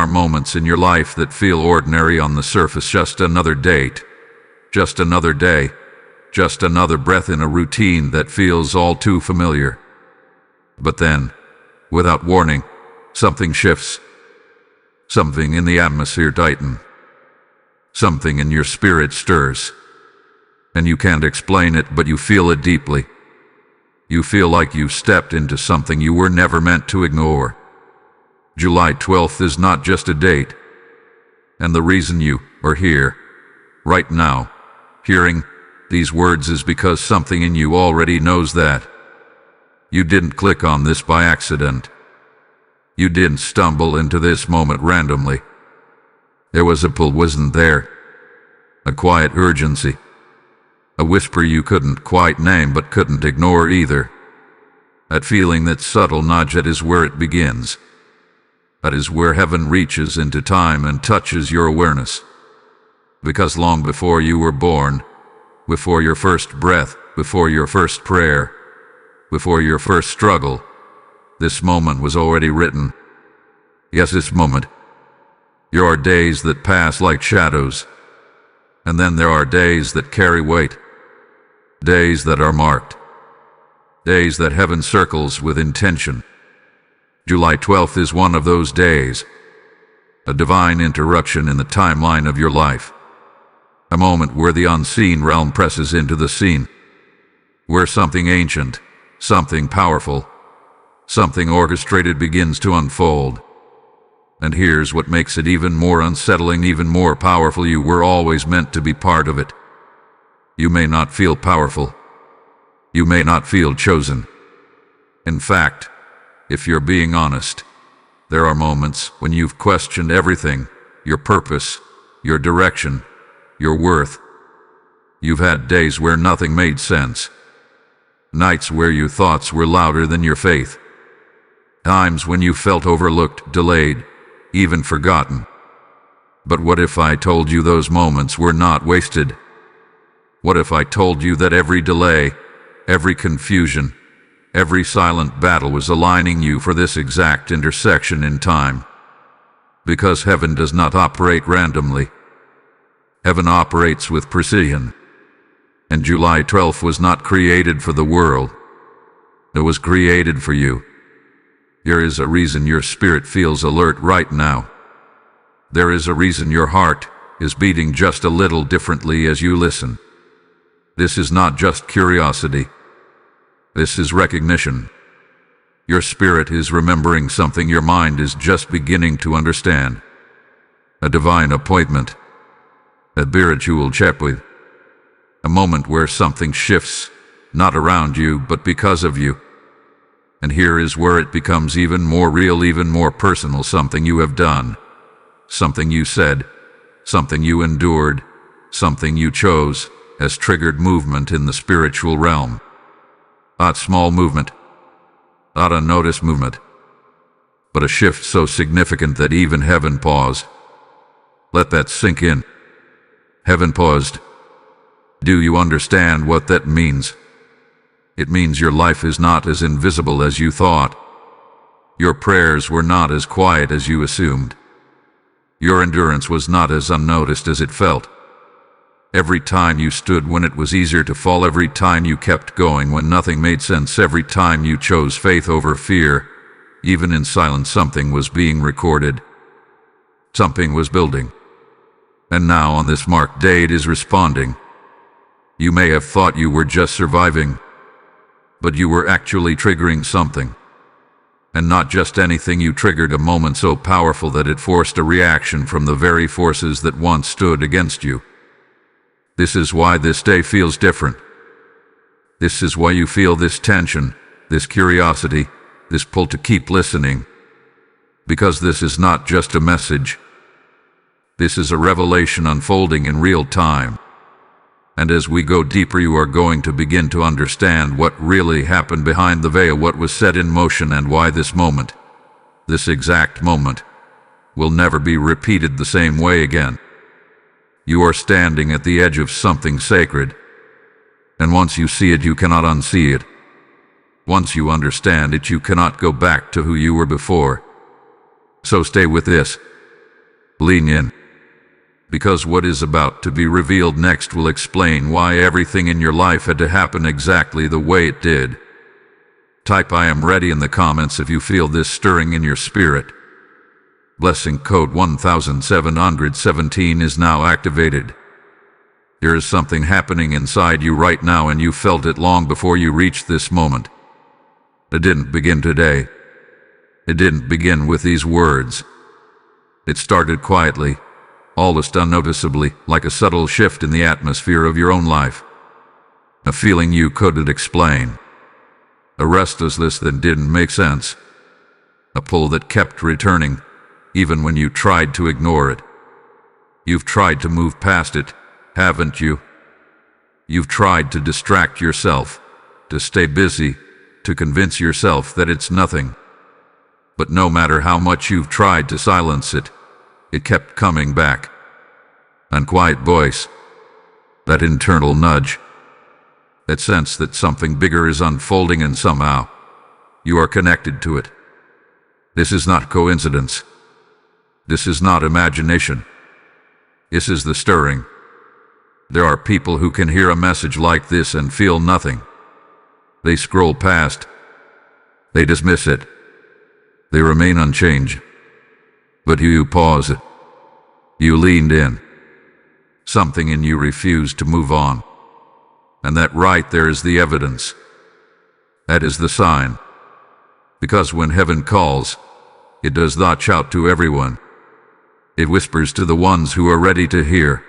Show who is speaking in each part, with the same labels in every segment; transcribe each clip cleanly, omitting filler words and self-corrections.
Speaker 1: are moments in your life that feel ordinary on the surface, just another date, just another day, just another breath in a routine that feels all too familiar. But then, without warning, something shifts. Something in the atmosphere tightens. Something in your spirit stirs. And you can't explain it, but you feel it deeply. You feel like you've stepped into something you were never meant to ignore. July 12th is not just a date. And the reason you are here, right now, hearing these words is because something in you already knows that. You didn't click on this by accident. You didn't stumble into this moment randomly. There was a pull, wasn't there? A quiet urgency. A whisper you couldn't quite name but couldn't ignore either. That feeling, that subtle nudge, that is where it begins. That is where heaven reaches into time and touches your awareness. Because long before you were born, before your first breath, before your first prayer, before your first struggle, this moment was already written. Yes, this moment. There are days that pass like shadows, and then there are days that carry weight. Days that are marked. Days that heaven circles with intention. July 12th is one of those days. A divine interruption in the timeline of your life. A moment where the unseen realm presses into the scene. Where something ancient, something powerful, something orchestrated begins to unfold. And here's what makes it even more unsettling, even more powerful. You were always meant to be part of it. You may not feel powerful. You may not feel chosen. In fact, if you're being honest, there are moments when you've questioned everything, your purpose, your direction, your worth. You've had days where nothing made sense. Nights where your thoughts were louder than your faith. Times when you felt overlooked, delayed, even forgotten. But what if I told you those moments were not wasted? What if I told you that every delay, every confusion, every silent battle was aligning you for this exact intersection in time? Because heaven does not operate randomly. Heaven operates with precision. And July 12th was not created for the world. It was created for you. There is a reason your spirit feels alert right now. There is a reason your heart is beating just a little differently as you listen. This is not just curiosity. This is recognition. Your spirit is remembering something your mind is just beginning to understand. A divine appointment. A spiritual check with. A moment where something shifts, not around you, but because of you. And here is where it becomes even more real, even more personal. Something you have done, something you said, something you endured, something you chose, has triggered movement in the spiritual realm. Not small movement, not unnoticed movement, but a shift so significant that even heaven paused. Let that sink in. Heaven paused. Do you understand what that means? It means your life is not as invisible as you thought. Your prayers were not as quiet as you assumed. Your endurance was not as unnoticed as it felt. Every time you stood when it was easier to fall, every time you kept going when nothing made sense, every time you chose faith over fear, even in silence, something was being recorded. Something was building. And now on this marked day it is responding. You may have thought you were just surviving, but you were actually triggering something. And not just anything, you triggered a moment so powerful that it forced a reaction from the very forces that once stood against you. This is why this day feels different. This is why you feel this tension, this curiosity, this pull to keep listening. Because this is not just a message. This is a revelation unfolding in real time. And as we go deeper, you are going to begin to understand what really happened behind the veil, what was set in motion, and why this moment, this exact moment, will never be repeated the same way again. You are standing at the edge of something sacred. And once you see it, you cannot unsee it. Once you understand it, you cannot go back to who you were before. So stay with this. Lean in, because what is about to be revealed next will explain why everything in your life had to happen exactly the way it did. Type "I am ready" in the comments if you feel this stirring in your spirit. Blessing code 1717 is now activated. There is something happening inside you right now, and you felt it long before you reached this moment. It didn't begin today. It didn't begin with these words. It started quietly, almost unnoticeably, like a subtle shift in the atmosphere of your own life. A feeling you couldn't explain. A restlessness that didn't make sense. A pull that kept returning, even when you tried to ignore it. You've tried to move past it, haven't you? You've tried to distract yourself, to stay busy, to convince yourself that it's nothing. But no matter how much you've tried to silence it, it kept coming back. That quiet voice, that internal nudge, that sense that something bigger is unfolding, and somehow you are connected to it. This is not coincidence. This is not imagination. This is the stirring. There are people who can hear a message like this and feel nothing. They scroll past. They dismiss it. They remain unchanged. But you pause. You leaned in. Something in you refused to move on. And that right there is the evidence. That is the sign. Because when heaven calls, it does not shout to everyone. It whispers to the ones who are ready to hear.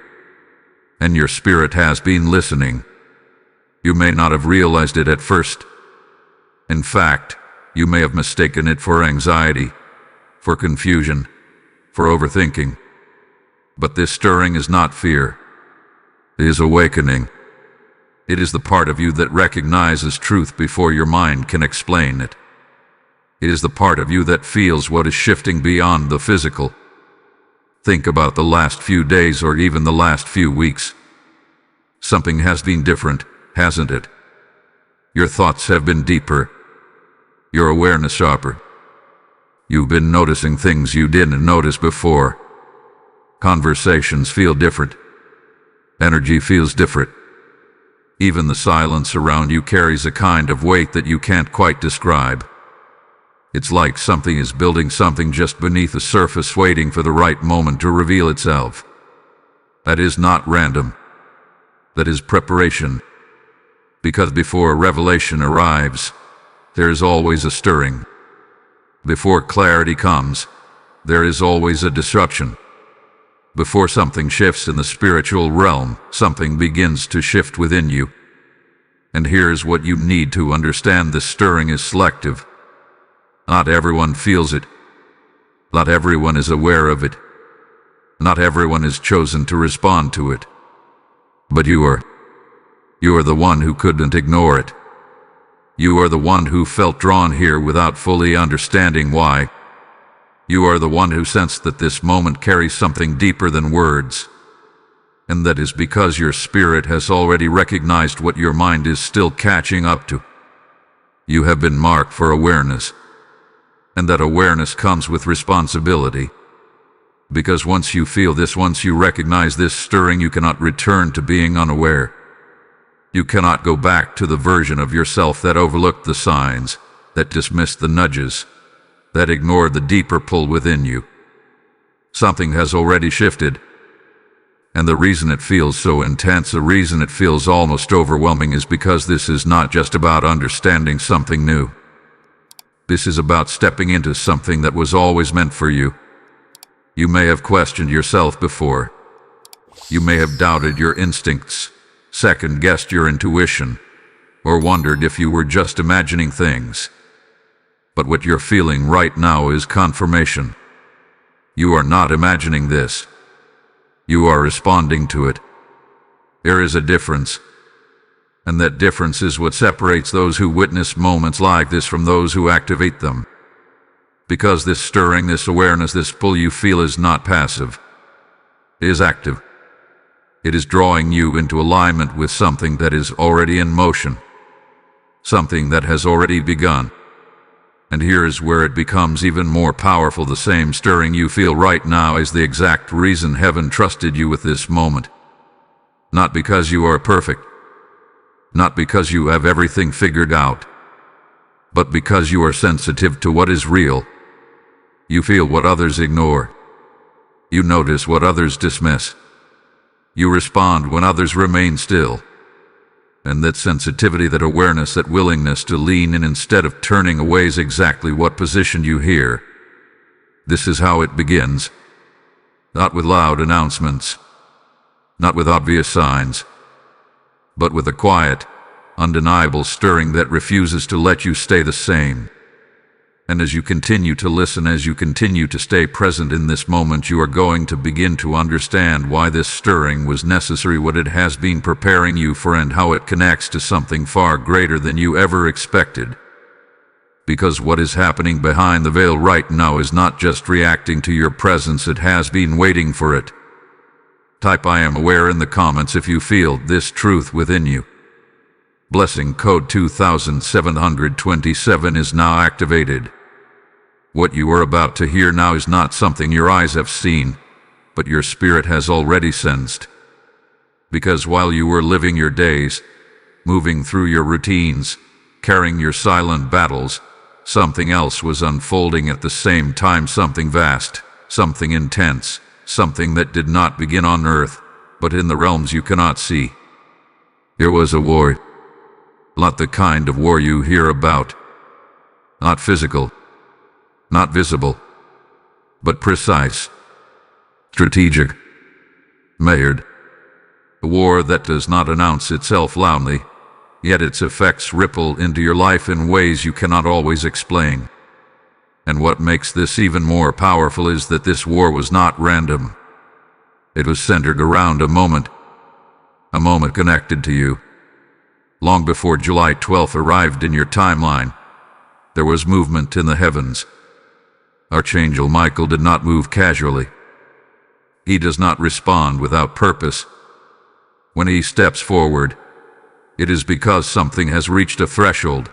Speaker 1: And your spirit has been listening. You may not have realized it at first. In fact, you may have mistaken it for anxiety, for confusion, for overthinking. But this stirring is not fear. It is awakening. It is the part of you that recognizes truth before your mind can explain it. It is the part of you that feels what is shifting beyond the physical. Think about the last few days or even the last few weeks. Something has been different, hasn't it? Your thoughts have been deeper. Your awareness sharper. You've been noticing things you didn't notice before. Conversations feel different. Energy feels different. Even the silence around you carries a kind of weight that you can't quite describe. It's like something is building something just beneath the surface, waiting for the right moment to reveal itself. That is not random. That is preparation. Because before a revelation arrives, there is always a stirring. Before clarity comes, there is always a disruption. Before something shifts in the spiritual realm, something begins to shift within you. And here's what you need to understand: this stirring is selective. Not everyone feels it. Not everyone is aware of it. Not everyone is chosen to respond to it. But you are. You are the one who couldn't ignore it. You are the one who felt drawn here without fully understanding why. You are the one who sensed that this moment carries something deeper than words. And that is because your spirit has already recognized what your mind is still catching up to. You have been marked for awareness. And that awareness comes with responsibility. Because once you feel this, once you recognize this stirring, you cannot return to being unaware. You cannot go back to the version of yourself that overlooked the signs, that dismissed the nudges, that ignored the deeper pull within you. Something has already shifted. And the reason it feels so intense, the reason it feels almost overwhelming, is because this is not just about understanding something new. This is about stepping into something that was always meant for you. You may have questioned yourself before. You may have doubted your instincts, second-guessed your intuition, or wondered if you were just imagining things. But what you're feeling right now is confirmation. You are not imagining this. You are responding to it. There is a difference. And that difference is what separates those who witness moments like this from those who activate them. Because this stirring, this awareness, this pull you feel is not passive. It is active. It is drawing you into alignment with something that is already in motion. Something that has already begun. And here is where it becomes even more powerful. The same stirring you feel right now is the exact reason heaven trusted you with this moment. Not because you are perfect, not because you have everything figured out, but because you are sensitive to what is real. You feel what others ignore. You notice what others dismiss. You respond when others remain still. And that sensitivity, that awareness, that willingness to lean in instead of turning away is exactly what positioned you here. This is how it begins. Not with loud announcements, not with obvious signs, but with a quiet, undeniable stirring that refuses to let you stay the same. And as you continue to listen, as you continue to stay present in this moment, you are going to begin to understand why this stirring was necessary, what it has been preparing you for, and how it connects to something far greater than you ever expected. Because what is happening behind the veil right now is not just reacting to your presence, it has been waiting for it. Type "I am aware" in the comments if you feel this truth within you. Blessing code 2727 is now activated. What you are about to hear now is not something your eyes have seen, but your spirit has already sensed. Because while you were living your days, moving through your routines, carrying your silent battles, something else was unfolding at the same time, something vast, something intense, something that did not begin on earth, but in the realms you cannot see. There was a war. Not the kind of war you hear about. Not physical, not visible, but precise, strategic, measured. A war that does not announce itself loudly, yet its effects ripple into your life in ways you cannot always explain. And what makes this even more powerful is that this war was not random. It was centered around a moment connected to you. Long before July 12th arrived in your timeline, there was movement in the heavens. Archangel Michael did not move casually. He does not respond without purpose. When he steps forward, it is because something has reached a threshold.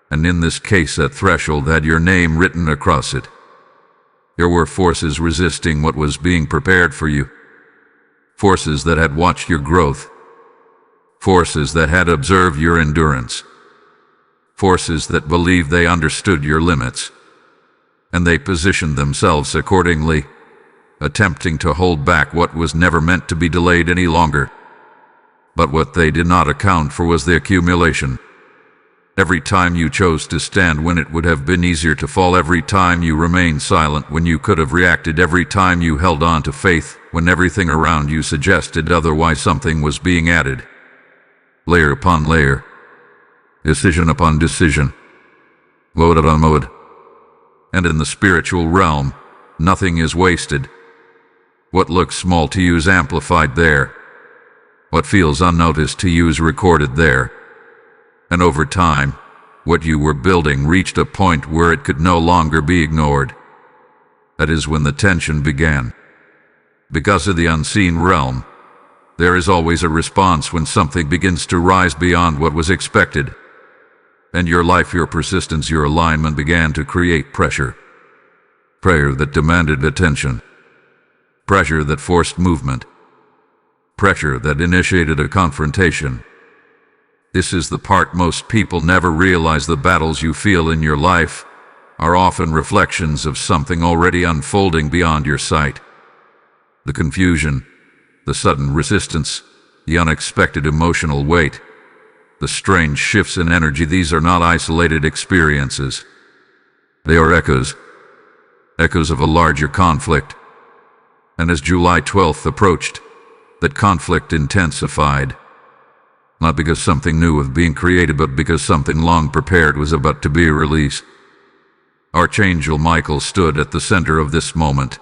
Speaker 1: And in this case, that threshold had your name written across it. There were forces resisting what was being prepared for you. Forces that had watched your growth. Forces that had observed your endurance. Forces that believed they understood your limits. And they positioned themselves accordingly, attempting to hold back what was never meant to be delayed any longer. But what they did not account for was the accumulation. Every time you chose to stand when it would have been easier to fall, every time you remained silent when you could have reacted, every time you held on to faith when everything around you suggested otherwise, something was being added. Layer upon layer, decision upon decision, mode upon mode. And in the spiritual realm, nothing is wasted. What looks small to you is amplified there. What feels unnoticed to you is recorded there. And over time, what you were building reached a point where it could no longer be ignored. That is when the tension began. Because of the unseen realm, there is always a response when something begins to rise beyond what was expected. And your life, your persistence, your alignment began to create pressure. Prayer that demanded attention. Pressure that forced movement. Pressure that initiated a confrontation. This is the part most people never realize. The battles you feel in your life are often reflections of something already unfolding beyond your sight. The confusion, the sudden resistance, the unexpected emotional weight, the strange shifts in energy, these are not isolated experiences. They are echoes of a larger conflict. And as July 12th approached, that conflict intensified. Not because something new was being created, but because something long prepared was about to be released. Archangel Michael stood at the center of this moment,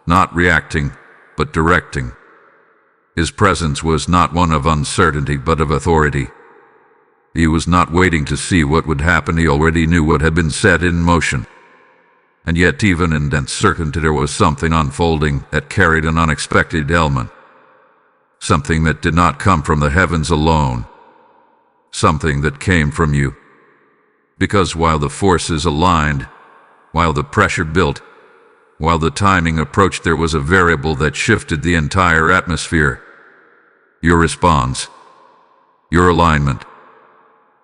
Speaker 1: not reacting, but directing. His presence was not one of uncertainty, but of authority. He was not waiting to see what would happen. He already knew what had been set in motion. And yet, even in uncertainty, there was something unfolding that carried an unexpected element. Something that did not come from the heavens alone. Something that came from you. Because while the forces aligned, while the pressure built, while the timing approached, there was a variable that shifted the entire atmosphere. Your response, your alignment,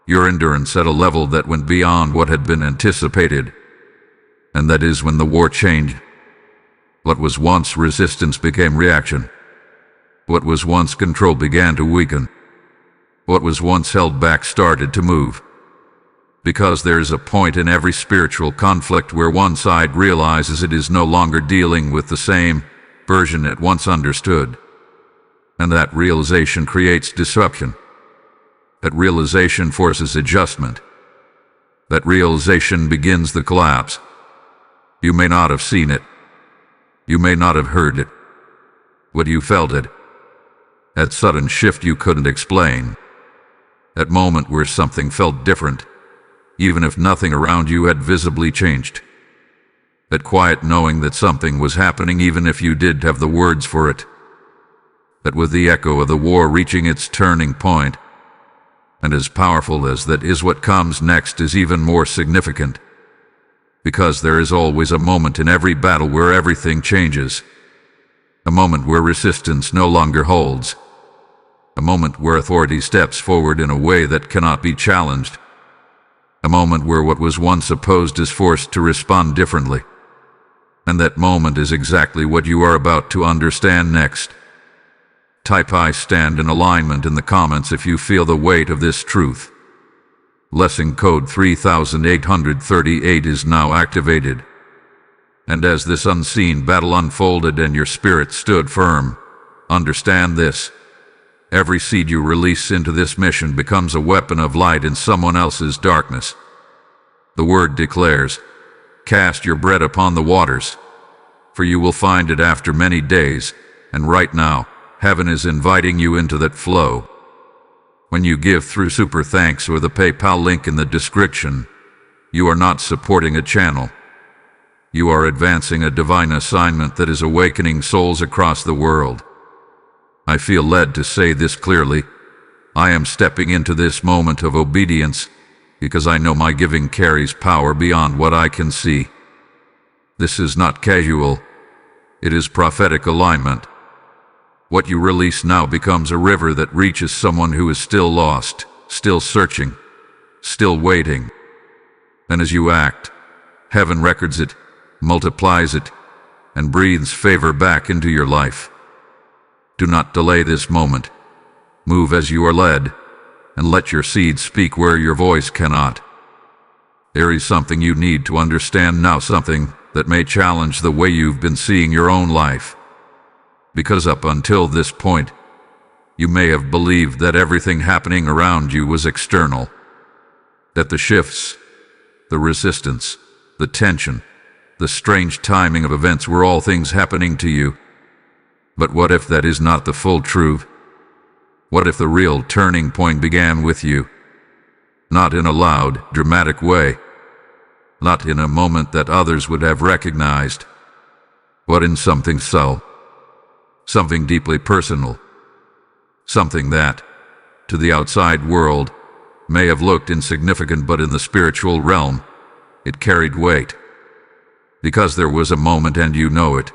Speaker 1: your endurance at a level that went beyond what had been anticipated. And that is when the war changed. What was once resistance became reaction. What was once control began to weaken. What was once held back started to move. Because there is a point in every spiritual conflict where one side realizes it is no longer dealing with the same version it once understood. And that realization creates disruption. That realization forces adjustment. That realization begins the collapse. You may not have seen it. You may not have heard it. But you felt it. That sudden shift you couldn't explain. That moment where something felt different, even if nothing around you had visibly changed. That quiet knowing that something was happening even if you did have the words for it. That with the echo of the war reaching its turning point, and as powerful as that is, what comes next is even more significant. Because there is always a moment in every battle where everything changes. A moment where resistance no longer holds. A moment where authority steps forward in a way that cannot be challenged. A moment where what was once opposed is forced to respond differently. And that moment is exactly what you are about to understand next. Type "I stand in alignment" in the comments if you feel the weight of this truth. Lesson code 3838 is now activated. And as this unseen battle unfolded and your spirit stood firm, understand this. Every seed you release into this mission becomes a weapon of light in someone else's darkness. The word declares, "Cast your bread upon the waters, for you will find it after many days," and right now, heaven is inviting you into that flow. When you give through Super Thanks or the PayPal link in the description, you are not supporting a channel. You are advancing a divine assignment that is awakening souls across the world. I feel led to say this clearly. I am stepping into this moment of obedience because I know my giving carries power beyond what I can see. This is not casual. It is prophetic alignment. What you release now becomes a river that reaches someone who is still lost, still searching, still waiting. And as you act, heaven records it, multiplies it, and breathes favor back into your life. Do not delay this moment. Move as you are led, and let your seed speak where your voice cannot. There is something you need to understand now, something that may challenge the way you've been seeing your own life. Because up until this point, you may have believed that everything happening around you was external. That the shifts, the resistance, the tension, the strange timing of events were all things happening to you. But what if that is not the full truth? What if the real turning point began with you? Not in a loud, dramatic way. Not in a moment that others would have recognized. But in something subtle. Something deeply personal. Something that, to the outside world, may have looked insignificant, but in the spiritual realm, it carried weight. Because there was a moment, and you know it.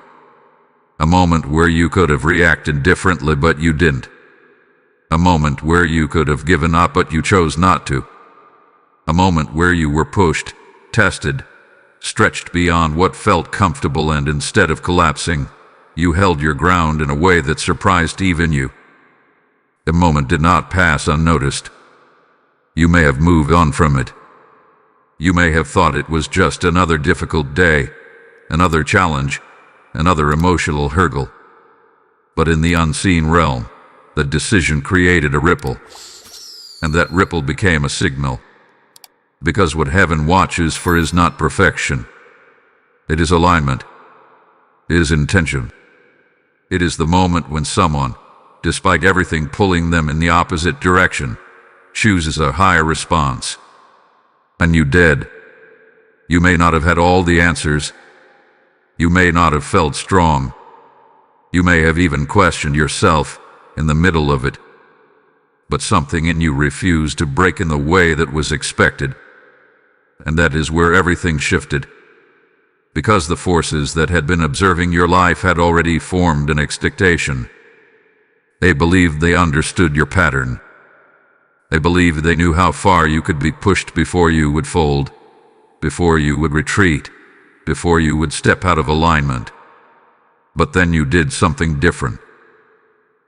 Speaker 1: A moment where you could have reacted differently, but you didn't. A moment where you could have given up, but you chose not to. A moment where you were pushed, tested, stretched beyond what felt comfortable, and instead of collapsing, you held your ground in a way that surprised even you. The moment did not pass unnoticed. You may have moved on from it. You may have thought it was just another difficult day, another challenge, another emotional hurdle. But in the unseen realm, the decision created a ripple. And that ripple became a signal. Because what heaven watches for is not perfection. It is alignment. It is intention. It is the moment when someone, despite everything pulling them in the opposite direction, chooses a higher response. And you did. You may not have had all the answers. You may not have felt strong. You may have even questioned yourself in the middle of it. But something in you refused to break in the way that was expected. And that is where everything shifted. Because the forces that had been observing your life had already formed an expectation. They believed they understood your pattern. They believed they knew how far you could be pushed before you would fold, before you would retreat, before you would step out of alignment. But then you did something different.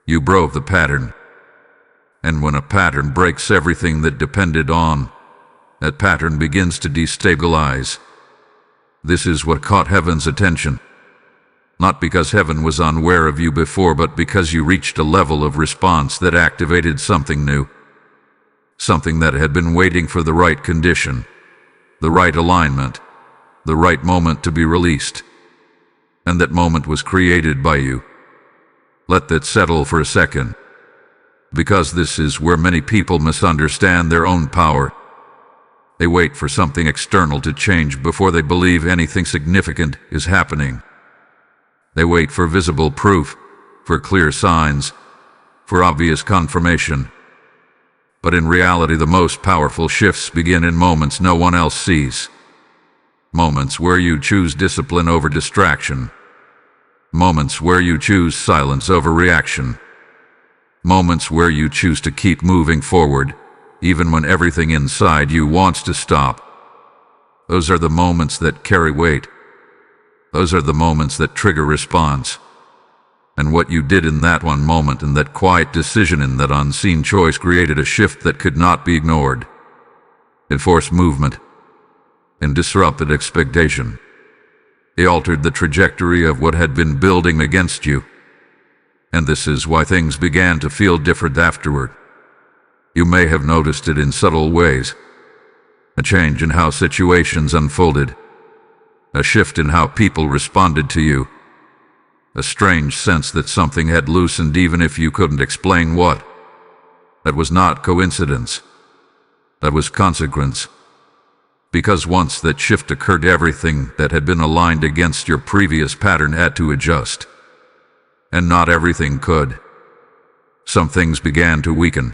Speaker 1: You broke the pattern. And when a pattern breaks everything that depended on, that pattern begins to destabilize. This is what caught heaven's attention. Not because heaven was unaware of you before, but because you reached a level of response that activated something new. Something that had been waiting for the right condition, the right alignment, the right moment to be released. And that moment was created by you. Let that settle for a second. Because this is where many people misunderstand their own power. They wait for something external to change before they believe anything significant is happening. They wait for visible proof, for clear signs, for obvious confirmation. But in reality, the most powerful shifts begin in moments no one else sees. Moments where you choose discipline over distraction. Moments where you choose silence over reaction. Moments where you choose to keep moving forward, even when everything inside you wants to stop. Those are the moments that carry weight. Those are the moments that trigger response. And what you did in that one moment, in that quiet decision, in that unseen choice, created a shift that could not be ignored. It forced movement and disrupted expectation. It altered the trajectory of what had been building against you. And this is why things began to feel different afterward. You may have noticed it in subtle ways. A change in how situations unfolded. A shift in how people responded to you. A strange sense that something had loosened even if you couldn't explain what. That was not coincidence. That was consequence. Because once that shift occurred, everything that had been aligned against your previous pattern had to adjust. And not everything could. Some things began to weaken.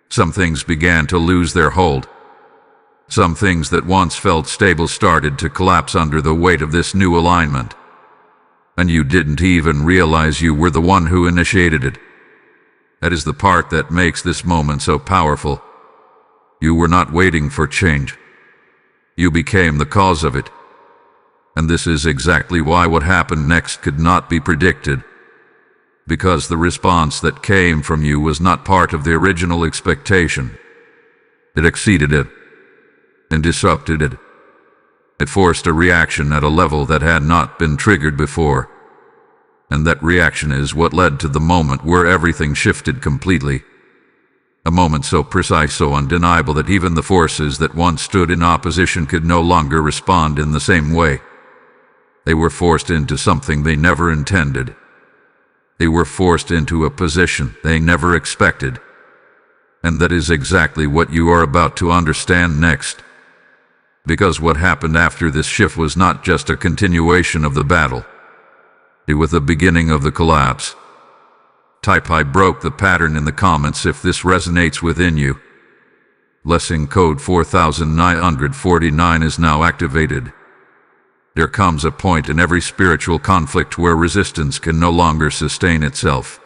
Speaker 1: Some things began to lose their hold. Some things that once felt stable started to collapse under the weight of this new alignment. And you didn't even realize you were the one who initiated it. That is the part that makes this moment so powerful. You were not waiting for change. You became the cause of it. And this is exactly why what happened next could not be predicted. Because the response that came from you was not part of the original expectation. It exceeded it and disrupted it. It forced a reaction at a level that had not been triggered before. And that reaction is what led to the moment where everything shifted completely. A moment so precise, so undeniable that even the forces that once stood in opposition could no longer respond in the same way. They were forced into something they never intended. They were forced into a position they never expected. And that is exactly what you are about to understand next. Because what happened after this shift was not just a continuation of the battle. It was the beginning of the collapse. Type I broke the pattern in the comments if this resonates within you. Blessing code 4949 is now activated. There comes a point in every spiritual conflict where resistance can no longer sustain itself.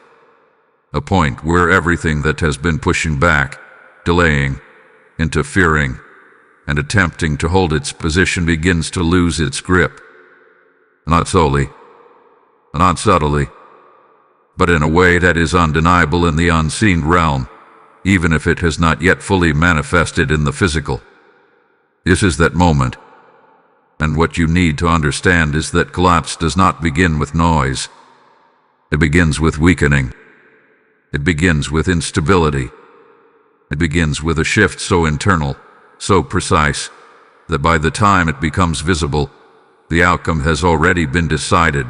Speaker 1: A point where everything that has been pushing back, delaying, interfering, and attempting to hold its position begins to lose its grip. Not solely, not subtly, but in a way that is undeniable in the unseen realm, even if it has not yet fully manifested in the physical. This is that moment. And what you need to understand is that collapse does not begin with noise. It begins with weakening. It begins with instability. It begins with a shift so internal, so precise, that by the time it becomes visible, the outcome has already been decided.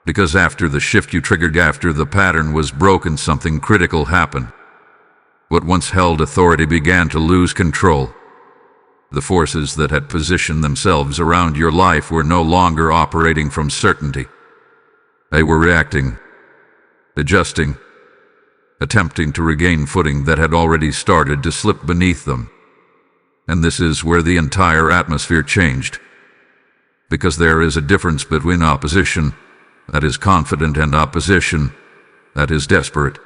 Speaker 1: Because after the shift you triggered, after the pattern was broken, something critical happened. What once held authority began to lose control. The forces that had positioned themselves around your life were no longer operating from certainty. They were reacting, adjusting, attempting to regain footing that had already started to slip beneath them. And this is where the entire atmosphere changed. Because there is a difference between opposition that is confident and opposition that is desperate.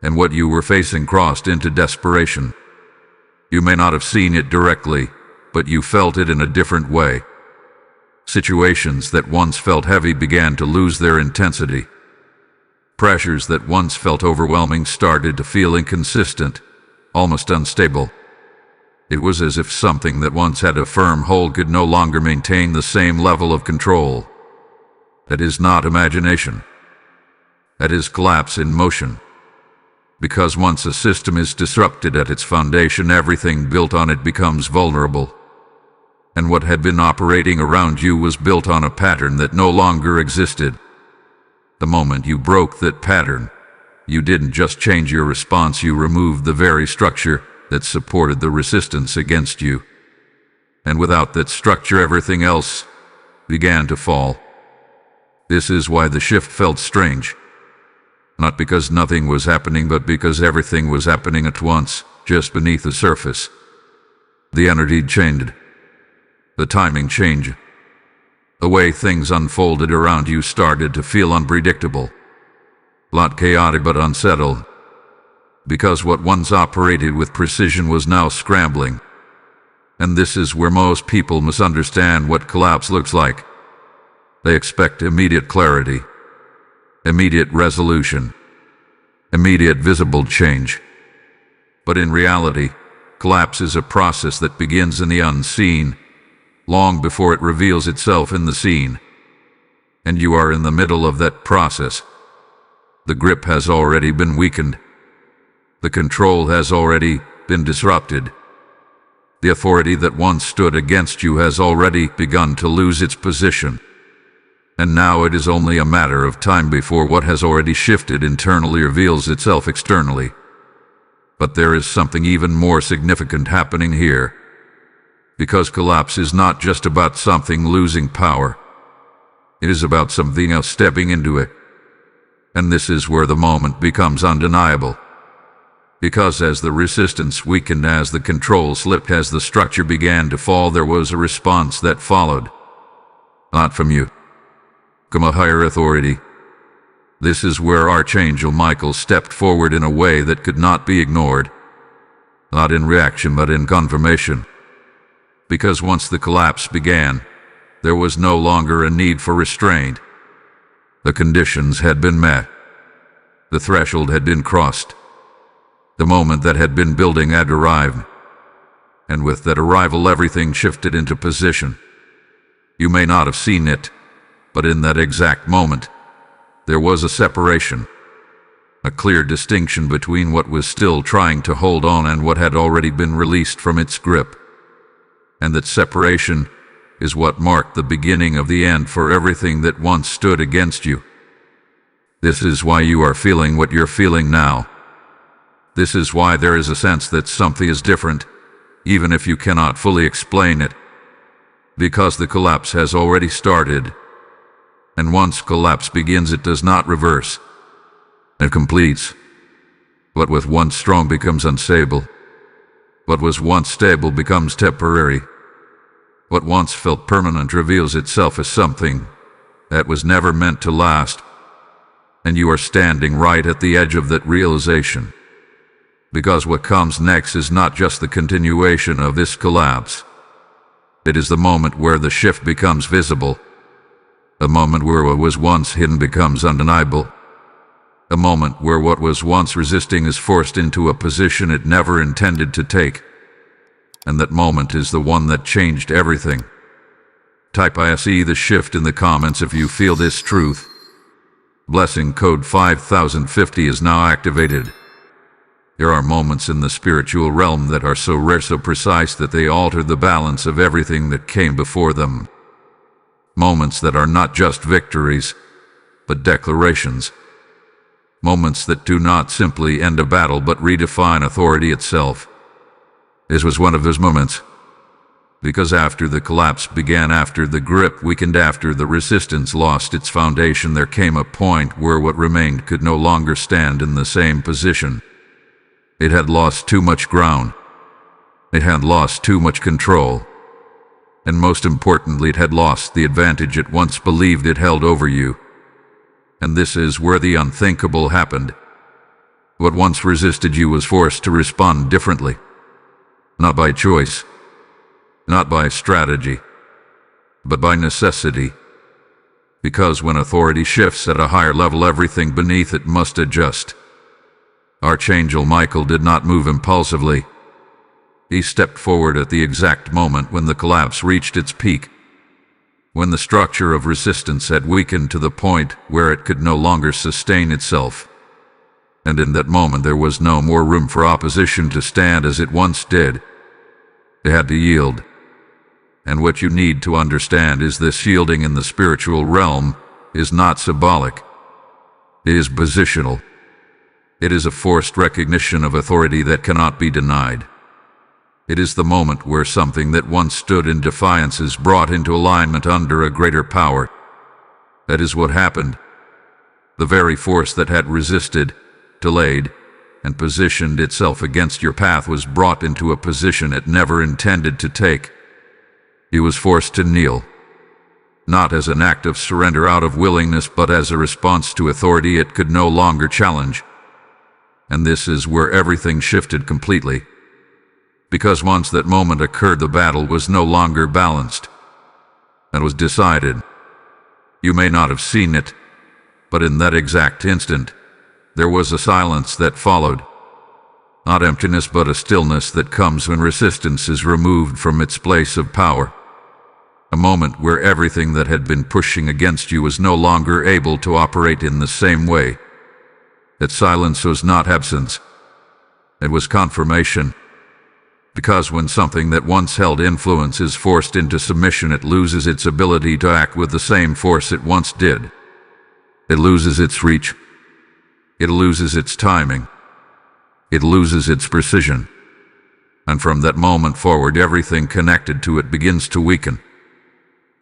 Speaker 1: And what you were facing crossed into desperation. You may not have seen it directly, but you felt it in a different way. Situations that once felt heavy began to lose their intensity. Pressures that once felt overwhelming started to feel inconsistent, almost unstable. It was as if something that once had a firm hold could no longer maintain the same level of control. That is not imagination. That is collapse in motion. Because once a system is disrupted at its foundation, everything built on it becomes vulnerable. And what had been operating around you was built on a pattern that no longer existed. The moment you broke that pattern, you didn't just change your response, you removed the very structure that supported the resistance against you. And without that structure, everything else began to fall. This is why the shift felt strange. Not because nothing was happening, but because everything was happening at once, just beneath the surface. The energy changed. The timing changed. The way things unfolded around you started to feel unpredictable. Not chaotic, but unsettled. Because what once operated with precision was now scrambling. And this is where most people misunderstand what collapse looks like. They expect immediate clarity, immediate resolution, immediate visible change. But in reality, collapse is a process that begins in the unseen, long before it reveals itself in the seen. And you are in the middle of that process. The grip has already been weakened. The control has already been disrupted. The authority that once stood against you has already begun to lose its position. And now it is only a matter of time before what has already shifted internally reveals itself externally. But there is something even more significant happening here. Because collapse is not just about something losing power. It is about something else stepping into it. And this is where the moment becomes undeniable. Because as the resistance weakened, as the control slipped, as the structure began to fall, there was a response that followed. Not from you. From a higher authority. This is where Archangel Michael stepped forward in a way that could not be ignored. Not in reaction, but in confirmation. Because once the collapse began, there was no longer a need for restraint. The conditions had been met. The threshold had been crossed. The moment that had been building had arrived. And with that arrival, everything shifted into position. You may not have seen it, but in that exact moment, there was a separation. A clear distinction between what was still trying to hold on and what had already been released from its grip. And that separation is what marked the beginning of the end for everything that once stood against you. This is why you are feeling what you're feeling now. This is why there is a sense that something is different, even if you cannot fully explain it. Because the collapse has already started. And once collapse begins, it does not reverse. It completes. What was once strong becomes unstable. What was once stable becomes temporary. What once felt permanent reveals itself as something that was never meant to last. And you are standing right at the edge of that realization. Because what comes next is not just the continuation of this collapse. It is the moment where the shift becomes visible. A moment where what was once hidden becomes undeniable. A moment where what was once resisting is forced into a position it never intended to take. And that moment is the one that changed everything. Type I see the shift in the comments if you feel this truth. Blessing code 5050 is now activated. There are moments in the spiritual realm that are so rare, so precise that they alter the balance of everything that came before them. Moments that are not just victories, but declarations. Moments that do not simply end a battle, but redefine authority itself. This was one of those moments. Because after the collapse began, after the grip weakened, after the resistance lost its foundation, there came a point where what remained could no longer stand in the same position. It had lost too much ground. It had lost too much control. And most importantly, it had lost the advantage it once believed it held over you. And this is where the unthinkable happened. What once resisted you was forced to respond differently. Not by choice, not by strategy, but by necessity. Because when authority shifts at a higher level, everything beneath it must adjust. Archangel Michael did not move impulsively. He stepped forward at the exact moment when the collapse reached its peak, when the structure of resistance had weakened to the point where it could no longer sustain itself. And in that moment there was no more room for opposition to stand as it once did. It had to yield. And what you need to understand is this: yielding in the spiritual realm is not symbolic. It is positional. It is a forced recognition of authority that cannot be denied. It is the moment where something that once stood in defiance is brought into alignment under a greater power. That is what happened. The very force that had resisted, delayed, and positioned itself against your path was brought into a position it never intended to take. It was forced to kneel, not as an act of surrender out of willingness, but as a response to authority it could no longer challenge. And this is where everything shifted completely. Because once that moment occurred, the battle was no longer balanced and was decided. You may not have seen it, but in that exact instant, there was a silence that followed. Not emptiness, but a stillness that comes when resistance is removed from its place of power. A moment where everything that had been pushing against you was no longer able to operate in the same way. That silence was not absence. It was confirmation. Because when something that once held influence is forced into submission, it loses its ability to act with the same force it once did. It loses its reach. It loses its timing. It loses its precision. And from that moment forward, everything connected to it begins to weaken.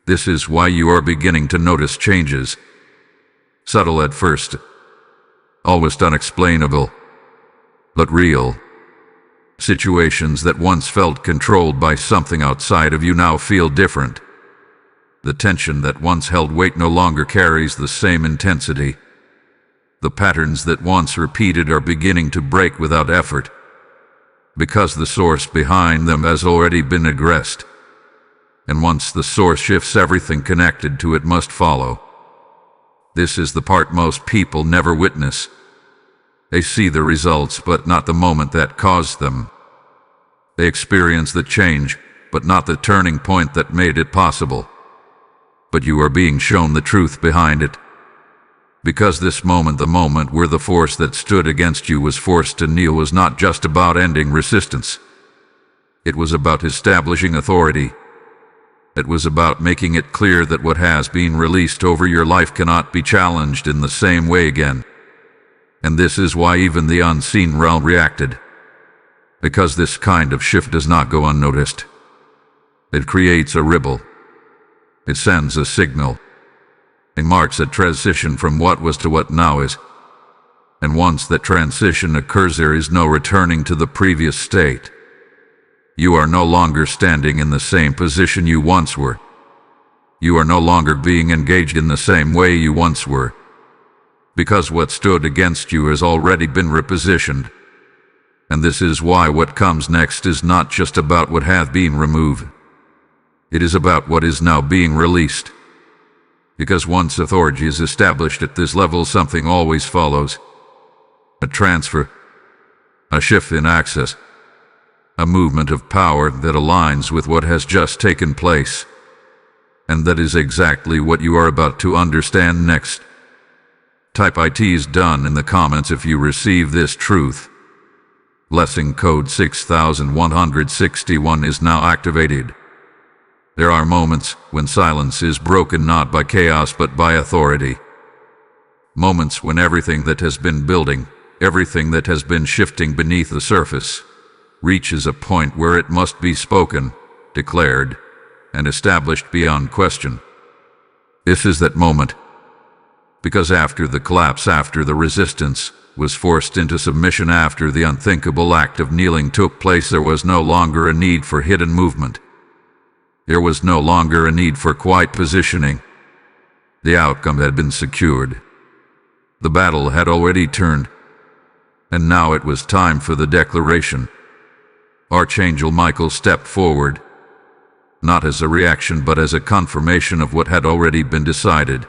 Speaker 1: This is why you are beginning to notice changes. Subtle at first, almost unexplainable, but real. Situations that once felt controlled by something outside of you now feel different. The tension that once held weight no longer carries the same intensity. The patterns that once repeated are beginning to break without effort, because the source behind them has already been addressed. And once the source shifts, everything connected to it must follow. This is the part most people never witness. They see the results, but not the moment that caused them. They experience the change, but not the turning point that made it possible. But you are being shown the truth behind it. Because this moment, the moment where the force that stood against you was forced to kneel, was not just about ending resistance. It was about establishing authority. It was about making it clear that what has been released over your life cannot be challenged in the same way again. And this is why even the unseen realm reacted. Because this kind of shift does not go unnoticed. It creates a ripple. It sends a signal. It marks a transition from what was to what now is. And once that transition occurs, there is no returning to the previous state. You are no longer standing in the same position you once were. You are no longer being engaged in the same way you once were. Because what stood against you has already been repositioned. And this is why what comes next is not just about what hath been removed. It is about what is now being released. Because once authority is established at this level, something always follows. A transfer, a shift in access, a movement of power that aligns with what has just taken place. And that is exactly what you are about to understand next. Type "IT is done" in the comments if you receive this truth. Blessing code 6161 is now activated. There are moments when silence is broken not by chaos but by authority. Moments when everything that has been building, everything that has been shifting beneath the surface, reaches a point where it must be spoken, declared, and established beyond question. This is that moment. Because after the collapse, after the resistance was forced into submission, after the unthinkable act of kneeling took place, there was no longer a need for hidden movement. There was no longer a need for quiet positioning. The outcome had been secured. The battle had already turned, and now it was time for the declaration. Archangel Michael stepped forward, not as a reaction but as a confirmation of what had already been decided.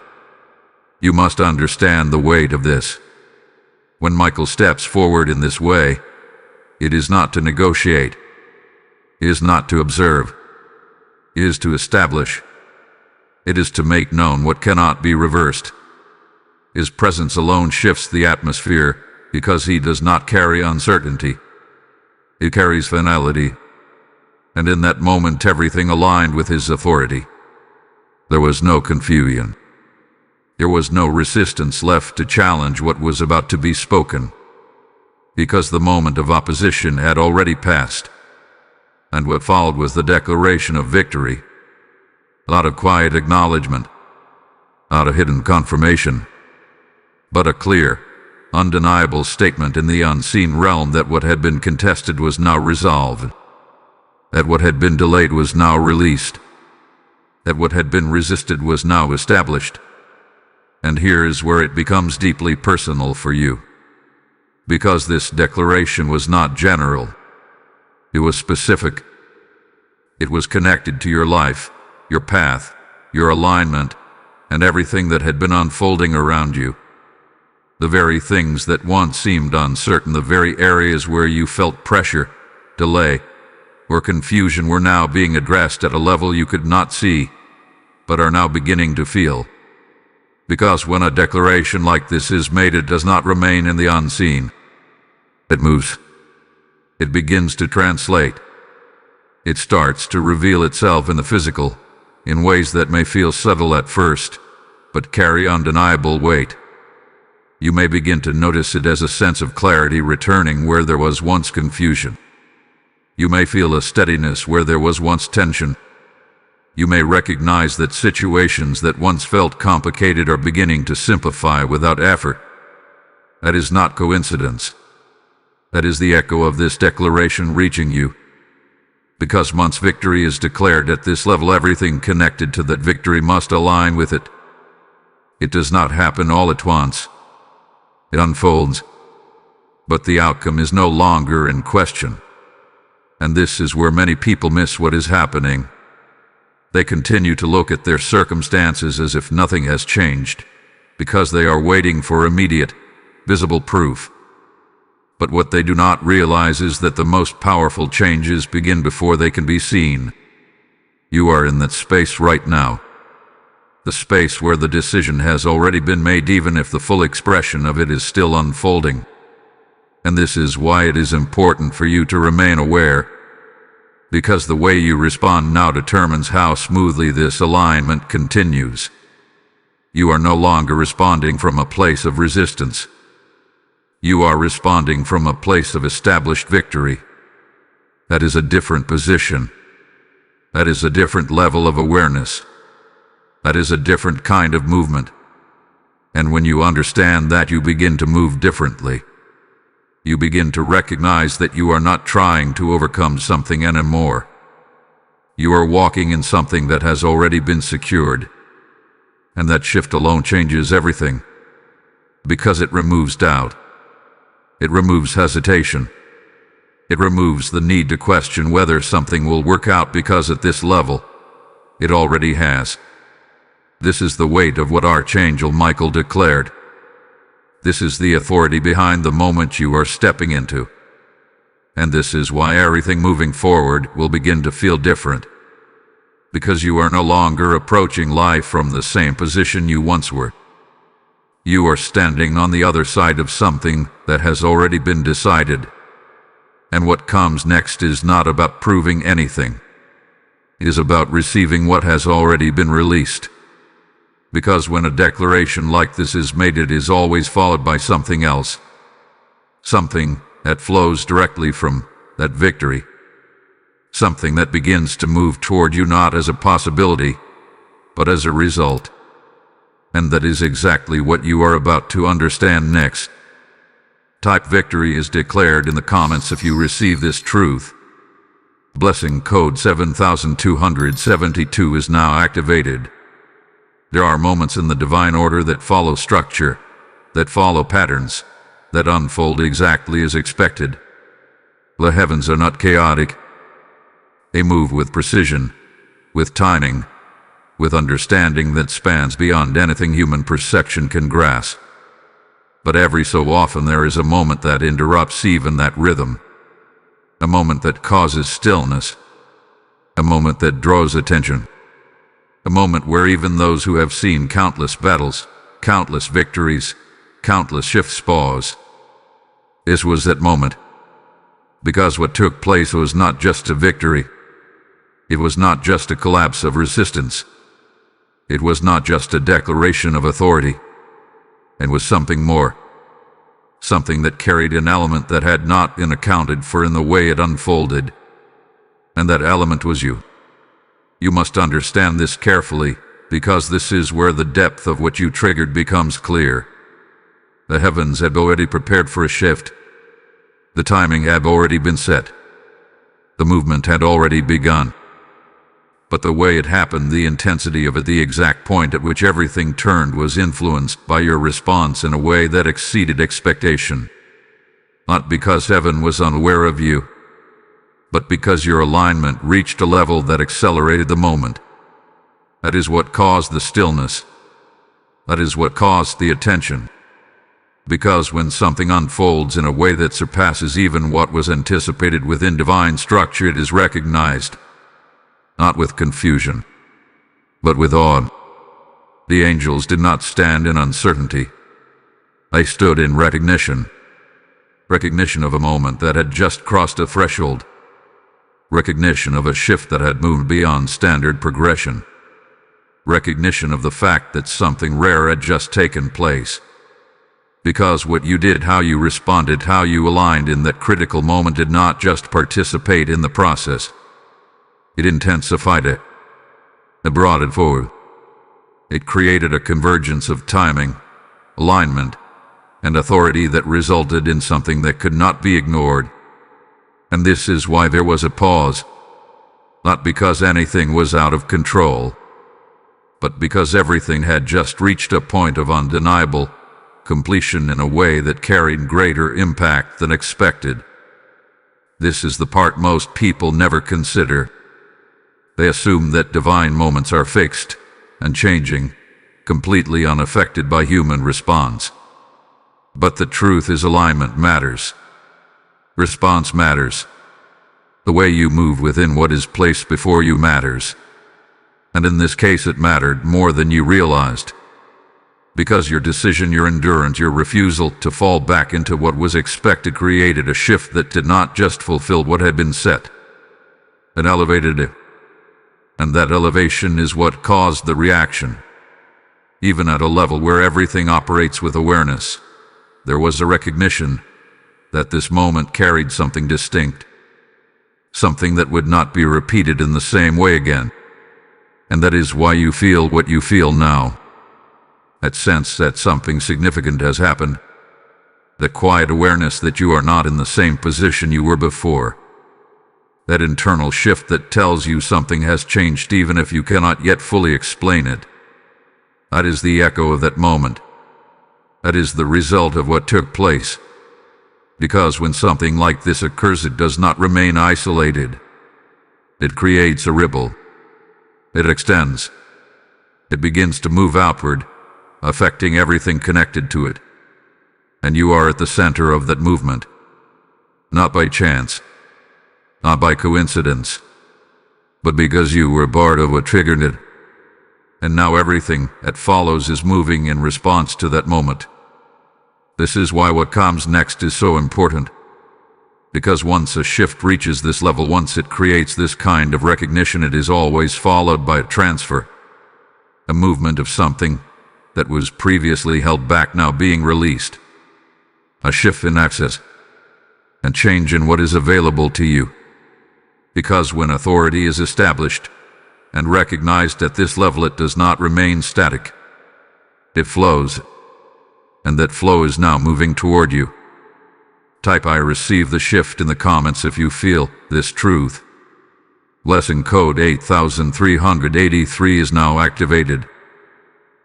Speaker 1: You must understand the weight of this. When Michael steps forward in this way, it is not to negotiate, it is not to observe, it is to establish. It is to make known what cannot be reversed. His presence alone shifts the atmosphere because he does not carry uncertainty. He carries finality. And in that moment everything aligned with his authority. There was no confusion. There was no resistance left to challenge what was about to be spoken, because the moment of opposition had already passed. And what followed was the declaration of victory. Not of quiet acknowledgement, not a hidden confirmation, but a clear, undeniable statement in the unseen realm that what had been contested was now resolved, that what had been delayed was now released, that what had been resisted was now established. And here is where it becomes deeply personal for you, because this declaration was not general, it was specific. It was connected to your life, your path, your alignment, and everything that had been unfolding around you. The very things that once seemed uncertain, the very areas where you felt pressure, delay, or confusion were now being addressed at a level you could not see, but are now beginning to feel. Because when a declaration like this is made, it does not remain in the unseen. It moves. It begins to translate. It starts to reveal itself in the physical, in ways that may feel subtle at first, but carry undeniable weight. You may begin to notice it as a sense of clarity returning where there was once confusion. You may feel a steadiness where there was once tension. You may recognize that situations that once felt complicated are beginning to simplify without effort. That is not coincidence. That is the echo of this declaration reaching you. Because once victory is declared at this level, everything connected to that victory must align with it. It does not happen all at once. It unfolds, but the outcome is no longer in question. And this is where many people miss what is happening. They continue to look at their circumstances as if nothing has changed, because they are waiting for immediate, visible proof. But what they do not realize is that the most powerful changes begin before they can be seen. You are in that space right now. The space where the decision has already been made, even if the full expression of it is still unfolding. And this is why it is important for you to remain aware, because the way you respond now determines how smoothly this alignment continues. You are no longer responding from a place of resistance. You are responding from a place of established victory. That is a different position. That is a different level of awareness. That is a different kind of movement. And when you understand that, you begin to move differently. You begin to recognize that you are not trying to overcome something anymore. You are walking in something that has already been secured. And that shift alone changes everything, because it removes doubt. It removes hesitation. It removes the need to question whether something will work out, because at this level, it already has. This is the weight of what Archangel Michael declared. This is the authority behind the moment you are stepping into. And this is why everything moving forward will begin to feel different. Because you are no longer approaching life from the same position you once were. You are standing on the other side of something that has already been decided. And what comes next is not about proving anything. It is about receiving what has already been released. Because when a declaration like this is made, it is always followed by something else. Something that flows directly from that victory. Something that begins to move toward you not as a possibility, but as a result. And that is exactly what you are about to understand next. Type victory is declared in the comments if you receive this truth. Blessing code 7272 is now activated. There are moments in the divine order that follow structure, that follow patterns, that unfold exactly as expected. The heavens are not chaotic. They move with precision, with timing, with understanding that spans beyond anything human perception can grasp. But every so often there is a moment that interrupts even that rhythm. A moment that causes stillness. A moment that draws attention. A moment where even those who have seen countless battles, countless victories, countless shifts pause. This was that moment. Because what took place was not just a victory. It was not just a collapse of resistance. It was not just a declaration of authority. It was something more. Something that carried an element that had not been accounted for in the way it unfolded. And that element was you. You must understand this carefully, because this is where the depth of what you triggered becomes clear. The heavens had already prepared for a shift. The timing had already been set. The movement had already begun. But the way it happened, the intensity of it, the exact point at which everything turned was influenced by your response in a way that exceeded expectation. Not because heaven was unaware of you, but because your alignment reached a level that accelerated the moment. That is what caused the stillness. That is what caused the attention. Because when something unfolds in a way that surpasses even what was anticipated within divine structure, it is recognized. Not with confusion, but with awe. The angels did not stand in uncertainty. They stood in recognition. Recognition of a moment that had just crossed a threshold. Recognition of a shift that had moved beyond standard progression. Recognition of the fact that something rare had just taken place. Because what you did, how you responded, how you aligned in that critical moment did not just participate in the process. It intensified it. It brought it forward. It created a convergence of timing, alignment, and authority that resulted in something that could not be ignored. And this is why there was a pause. Not because anything was out of control, but because everything had just reached a point of undeniable completion in a way that carried greater impact than expected. This is the part most people never consider. They assume that divine moments are fixed and changing, completely unaffected by human response. But the truth is, alignment matters. Response matters. The way you move within what is placed before you matters. And in this case it mattered more than you realized. Because your decision, your endurance, your refusal to fall back into what was expected created a shift that did not just fulfill what had been set. It elevated it. And that elevation is what caused the reaction. Even at a level where everything operates with awareness, there was a recognition that this moment carried something distinct, something that would not be repeated in the same way again. And that is why you feel what you feel now. That sense that something significant has happened. The quiet awareness that you are not in the same position you were before. That internal shift that tells you something has changed even if you cannot yet fully explain it. That is the echo of that moment. That is the result of what took place. Because when something like this occurs, it does not remain isolated. It creates a ripple. It extends. It begins to move outward, affecting everything connected to it. And you are at the center of that movement. Not by chance. Not by coincidence, but because you were part of what triggered it. And now everything that follows is moving in response to that moment. This is why what comes next is so important. Because once a shift reaches this level, once it creates this kind of recognition, it is always followed by a transfer. A movement of something that was previously held back now being released. A shift in access. And change in what is available to you. Because when authority is established and recognized at this level, it does not remain static. It flows, and that flow is now moving toward you. Type "I receive the shift" in the comments if you feel this truth. Lesson code 8383 is now activated.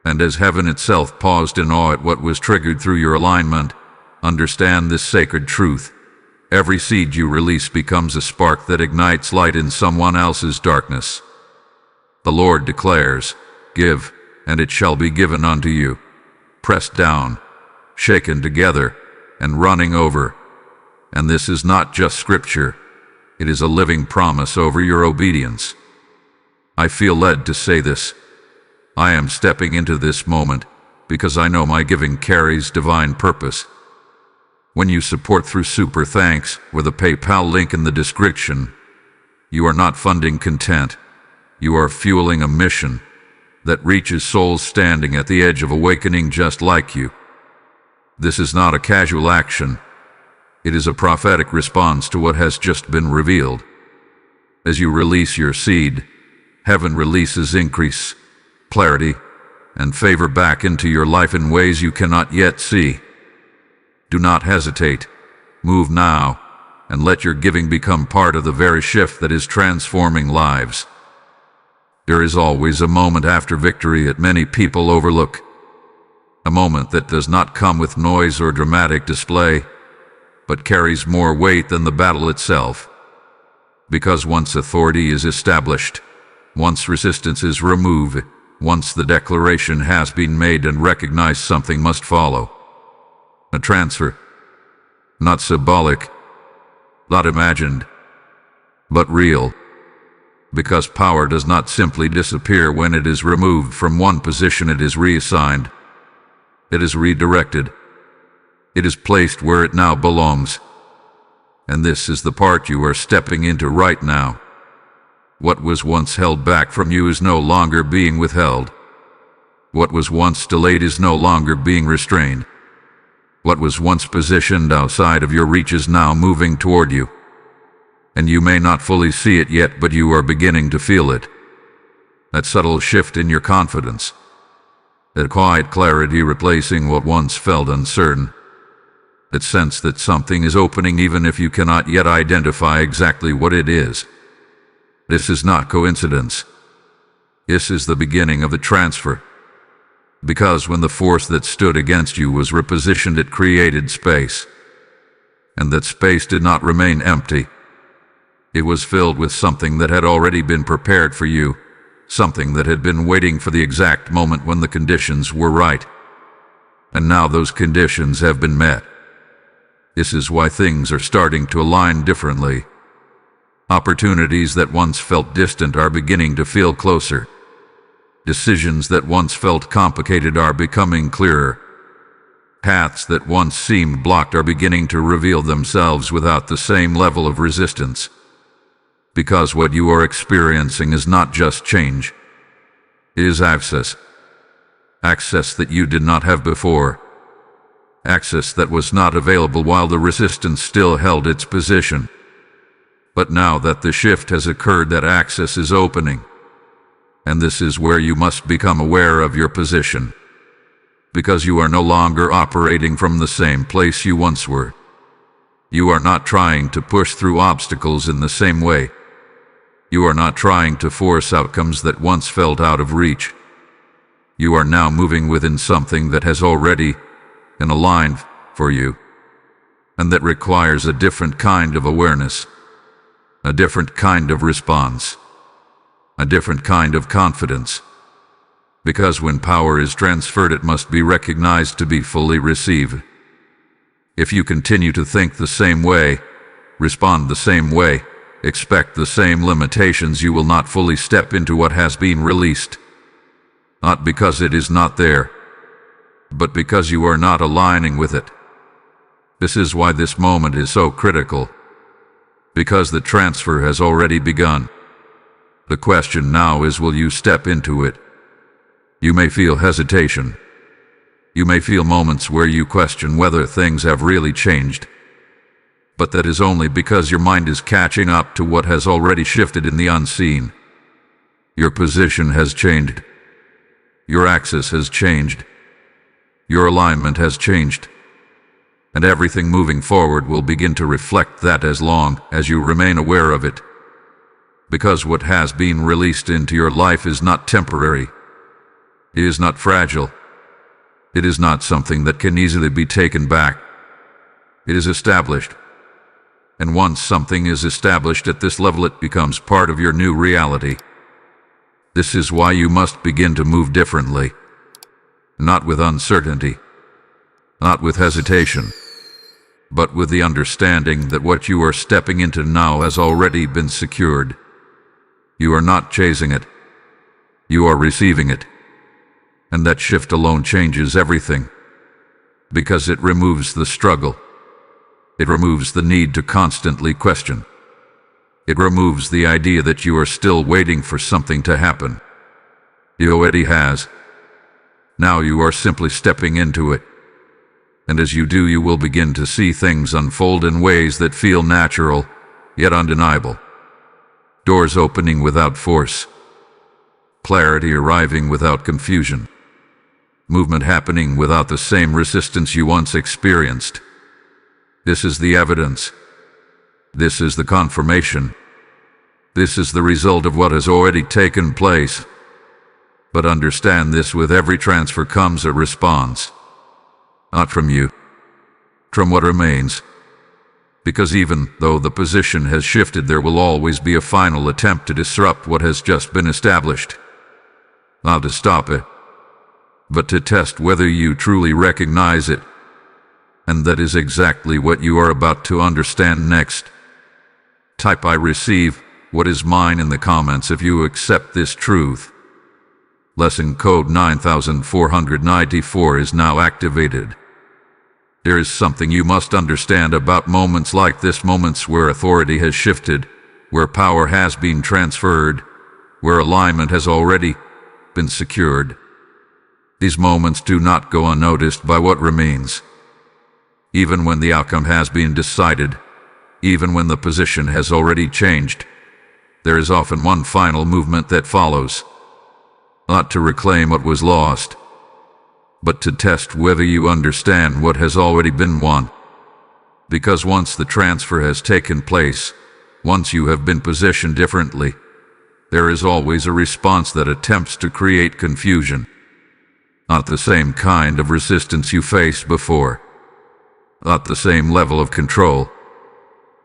Speaker 1: And as heaven itself paused in awe at what was triggered through your alignment, understand this sacred truth. Every seed you release becomes a spark that ignites light in someone else's darkness. The Lord declares, "Give, and it shall be given unto you. Pressed down, shaken together, and running over." And this is not just scripture. It is a living promise over your obedience. I feel led to say this. I am stepping into this moment because I know my giving carries divine purpose. When you support through Super Thanks with a PayPal link in the description, you are not funding content. You are fueling a mission that reaches souls standing at the edge of awakening just like you. This is not a casual action. It is a prophetic response to what has just been revealed. As you release your seed, heaven releases increase, clarity, and favor back into your life in ways you cannot yet see. Do not hesitate. Move now, and let your giving become part of the very shift that is transforming lives. There is always a moment after victory that many people overlook. A moment that does not come with noise or dramatic display, but carries more weight than the battle itself. Because once authority is established, once resistance is removed, once the declaration has been made and recognized, something must follow. A transfer. Not symbolic, not imagined, but real. Because power does not simply disappear when it is removed from one position, it is reassigned. It is redirected. It is placed where it now belongs. And this is the part you are stepping into right now. What was once held back from you is no longer being withheld. What was once delayed is no longer being restrained. What was once positioned outside of your reach is now moving toward you. And you may not fully see it yet, but you are beginning to feel it. That subtle shift in your confidence. That quiet clarity replacing what once felt uncertain. That sense that something is opening even if you cannot yet identify exactly what it is. This is not coincidence. This is the beginning of the transfer. Because when the force that stood against you was repositioned, it created space. And that space did not remain empty. It was filled with something that had already been prepared for you, something that had been waiting for the exact moment when the conditions were right. And now those conditions have been met. This is why things are starting to align differently. Opportunities that once felt distant are beginning to feel closer. Decisions that once felt complicated are becoming clearer. Paths that once seemed blocked are beginning to reveal themselves without the same level of resistance. Because what you are experiencing is not just change. It is access. Access that you did not have before. Access that was not available while the resistance still held its position. But now that the shift has occurred, that access is opening. And this is where you must become aware of your position. Because you are no longer operating from the same place you once were. You are not trying to push through obstacles in the same way. You are not trying to force outcomes that once felt out of reach. You are now moving within something that has already been aligned for you, and that requires a different kind of awareness, a different kind of response, a different kind of confidence. Because when power is transferred, it must be recognized to be fully received. If you continue to think the same way, respond the same way, expect the same limitations, you will not fully step into what has been released. Not because it is not there, but because you are not aligning with it. This is why this moment is so critical. Because the transfer has already begun. The question now is, will you step into it? You may feel hesitation. You may feel moments where you question whether things have really changed. But that is only because your mind is catching up to what has already shifted in the unseen. Your position has changed. Your access has changed. Your alignment has changed, and everything moving forward will begin to reflect that as long as you remain aware of it. Because what has been released into your life is not temporary. It is not fragile. It is not something that can easily be taken back. It is established. And once something is established at this level, it becomes part of your new reality. This is why you must begin to move differently. Not with uncertainty, not with hesitation, but with the understanding that what you are stepping into now has already been secured. You are not chasing it. You are receiving it. And that shift alone changes everything, because it removes the struggle. It removes the need to constantly question. It removes the idea that you are still waiting for something to happen. It already has. Now you are simply stepping into it. And as you do, you will begin to see things unfold in ways that feel natural, yet undeniable. Doors opening without force. Clarity arriving without confusion. Movement happening without the same resistance you once experienced. This is the evidence. This is the confirmation. This is the result of what has already taken place. But understand this: with every transfer comes a response. Not from you, from what remains. Because even though the position has shifted, there will always be a final attempt to disrupt what has just been established. Not to stop it, but to test whether you truly recognize it. And that is exactly what you are about to understand next. Type "I receive what is mine" in the comments if you accept this truth. Lesson code 9494 is now activated. There is something you must understand about moments like this, moments where authority has shifted, where power has been transferred, where alignment has already been secured. These moments do not go unnoticed by what remains. Even when the outcome has been decided, even when the position has already changed, there is often one final movement that follows. Not to reclaim what was lost, but to test whether you understand what has already been won. Because once the transfer has taken place, once you have been positioned differently, there is always a response that attempts to create confusion. Not the same kind of resistance you faced before. Not the same level of control,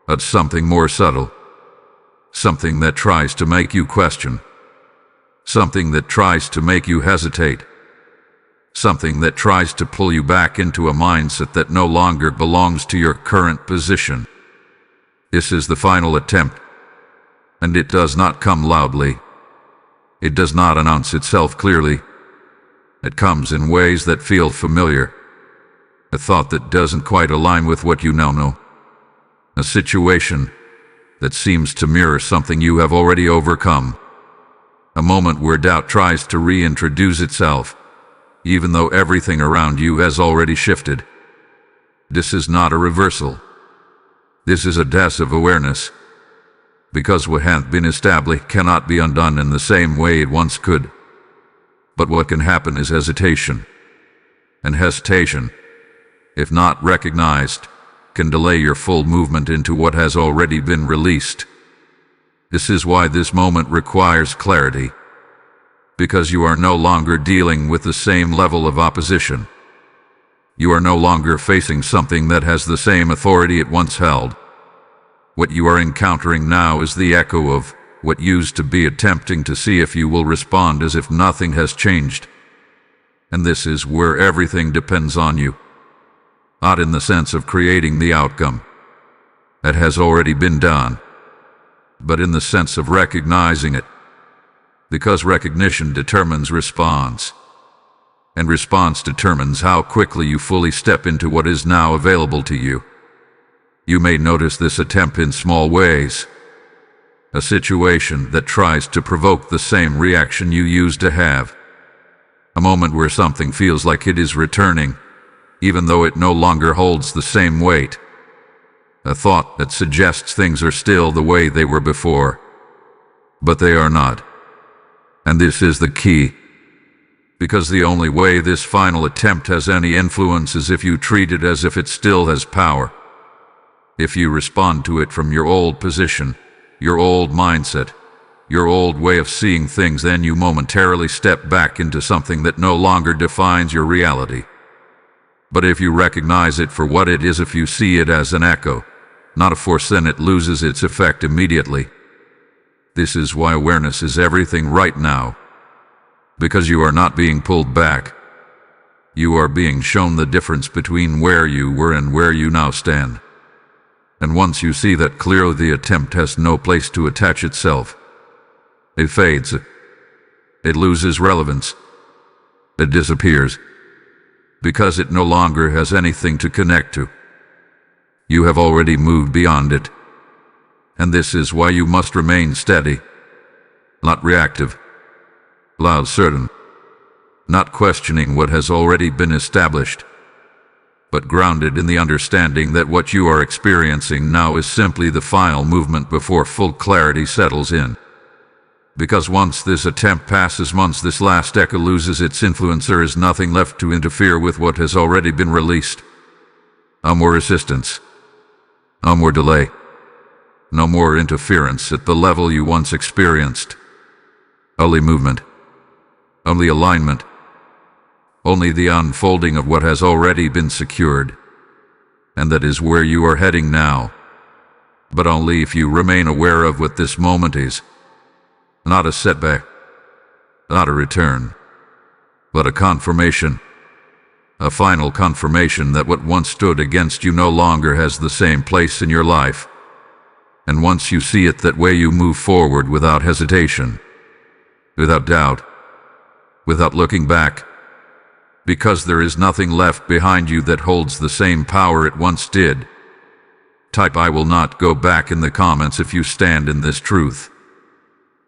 Speaker 1: but something more subtle. Something that tries to make you question. Something that tries to make you hesitate. Something that tries to pull you back into a mindset that no longer belongs to your current position. This is the final attempt, and it does not come loudly. It does not announce itself clearly. It comes in ways that feel familiar. A thought that doesn't quite align with what you now know. A situation that seems to mirror something you have already overcome. A moment where doubt tries to reintroduce itself, even though everything around you has already shifted. This is not a reversal. This is a death of awareness. Because what hath been established cannot be undone in the same way it once could. But what can happen is hesitation. And hesitation, if not recognized, can delay your full movement into what has already been released. This is why this moment requires clarity. Because you are no longer dealing with the same level of opposition. You are no longer facing something that has the same authority it once held. What you are encountering now is the echo of what used to be, attempting to see if you will respond as if nothing has changed. And this is where everything depends on you. Not in the sense of creating the outcome that has already been done, but in the sense of recognizing it. Because recognition determines response, and response determines how quickly you fully step into what is now available to you. You may notice this attempt in small ways. A situation that tries to provoke the same reaction you used to have. A moment where something feels like it is returning, even though it no longer holds the same weight. A thought that suggests things are still the way they were before, but they are not. And this is the key. Because the only way this final attempt has any influence is if you treat it as if it still has power. If you respond to it from your old position, your old mindset, your old way of seeing things, then you momentarily step back into something that no longer defines your reality. But if you recognize it for what it is, if you see it as an echo, not a force, then it loses its effect immediately. This is why awareness is everything right now. Because you are not being pulled back. You are being shown the difference between where you were and where you now stand. And once you see that clearly, the attempt has no place to attach itself. It fades. It loses relevance. It disappears. Because it no longer has anything to connect to. You have already moved beyond it. And this is why you must remain steady, not reactive, loud, certain, not questioning what has already been established, but grounded in the understanding that what you are experiencing now is simply the final movement before full clarity settles in. Because once this attempt passes, once this last echo loses its influence, there is nothing left to interfere with what has already been released. No more resistance. No more delay. No more interference at the level you once experienced. Only movement. Only alignment. Only the unfolding of what has already been secured. And that is where you are heading now. But only if you remain aware of what this moment is. Not a setback. Not a return. But a confirmation. A final confirmation that what once stood against you no longer has the same place in your life. And once you see it that way, you move forward without hesitation, without doubt, without looking back, because there is nothing left behind you that holds the same power it once did. Type "I will not go back" in the comments if you stand in this truth.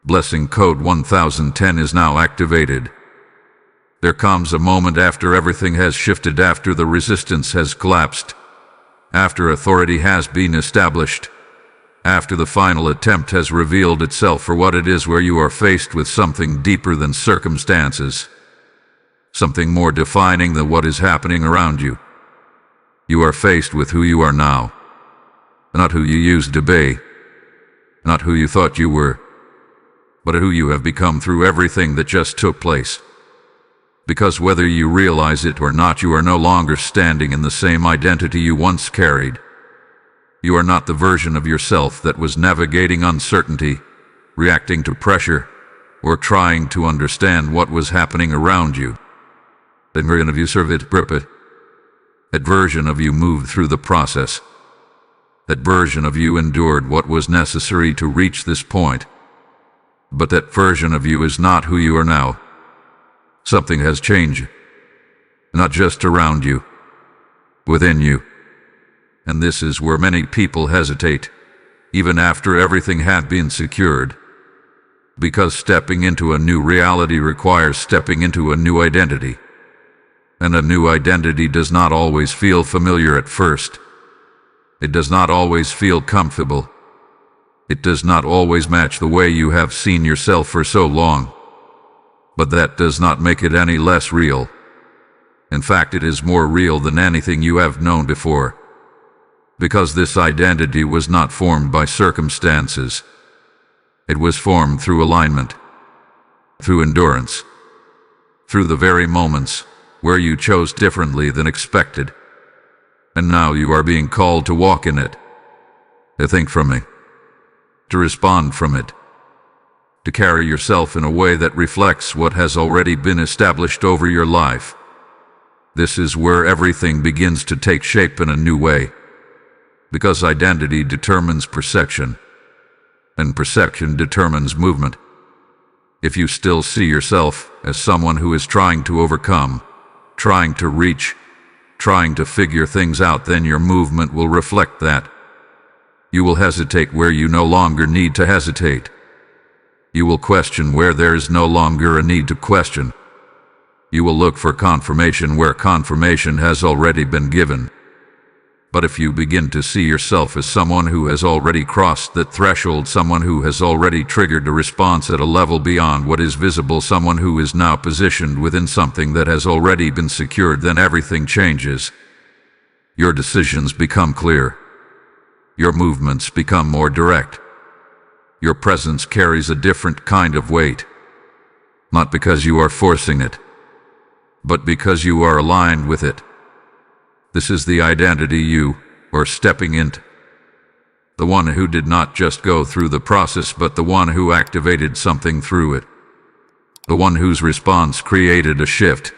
Speaker 1: Blessing code 1010 is now activated. There comes a moment after everything has shifted, after the resistance has collapsed, after authority has been established, after the final attempt has revealed itself for what it is, where you are faced with something deeper than circumstances, something more defining than what is happening around you. You are faced with who you are now, not who you used to be, not who you thought you were, but who you have become through everything that just took place. Because whether you realize it or not, you are no longer standing in the same identity you once carried. You are not the version of yourself that was navigating uncertainty, reacting to pressure, or trying to understand what was happening around you. That version of you served its purpose. That version of you moved through the process. That version of you endured what was necessary to reach this point. But that version of you is not who you are now. Something has changed. Not just around you, within you. And this is where many people hesitate, even after everything had been secured. Because stepping into a new reality requires stepping into a new identity. And a new identity does not always feel familiar at first. It does not always feel comfortable. It does not always match the way you have seen yourself for so long. But that does not make it any less real. In fact, it is more real than anything you have known before. Because this identity was not formed by circumstances. It was formed through alignment, through endurance, through the very moments where you chose differently than expected. And now you are being called to walk in it, to think from it, to respond from it, to carry yourself in a way that reflects what has already been established over your life. This is where everything begins to take shape in a new way. Because identity determines perception, and perception determines movement. If you still see yourself as someone who is trying to overcome, trying to reach, trying to figure things out, then your movement will reflect that. You will hesitate where you no longer need to hesitate. You will question where there is no longer a need to question. You will look for confirmation where confirmation has already been given. But if you begin to see yourself as someone who has already crossed that threshold, someone who has already triggered a response at a level beyond what is visible, someone who is now positioned within something that has already been secured, then everything changes. Your decisions become clear. Your movements become more direct. Your presence carries a different kind of weight. Not because you are forcing it, but because you are aligned with it. This is the identity you are stepping into. The one who did not just go through the process, but the one who activated something through it. The one whose response created a shift.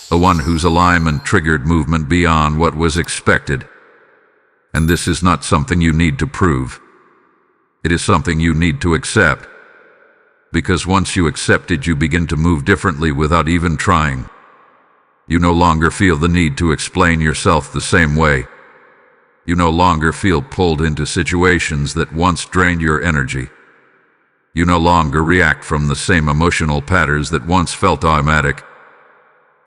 Speaker 1: The one whose alignment triggered movement beyond what was expected. And this is not something you need to prove. It is something you need to accept. Because once you accept it, you begin to move differently without even trying. You no longer feel the need to explain yourself the same way. You no longer feel pulled into situations that once drained your energy. You no longer react from the same emotional patterns that once felt automatic,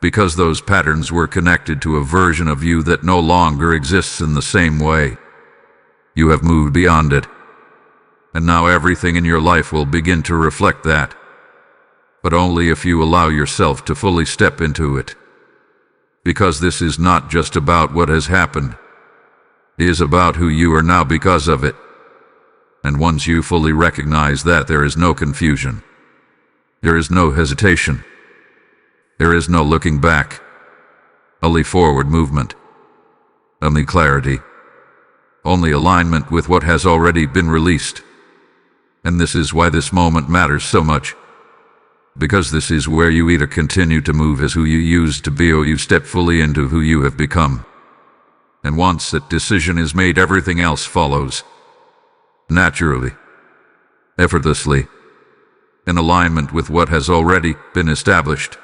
Speaker 1: because those patterns were connected to a version of you that no longer exists in the same way. You have moved beyond it, and now everything in your life will begin to reflect that, but only if you allow yourself to fully step into it. Because this is not just about what has happened. It is about who you are now because of it. And once you fully recognize that, there is no confusion. There is no hesitation. There is no looking back. Only forward movement. Only clarity. Only alignment with what has already been released. And this is why this moment matters so much. Because this is where you either continue to move as who you used to be, or you step fully into who you have become. And once that decision is made, everything else follows. Naturally. Effortlessly. In alignment with what has already been established.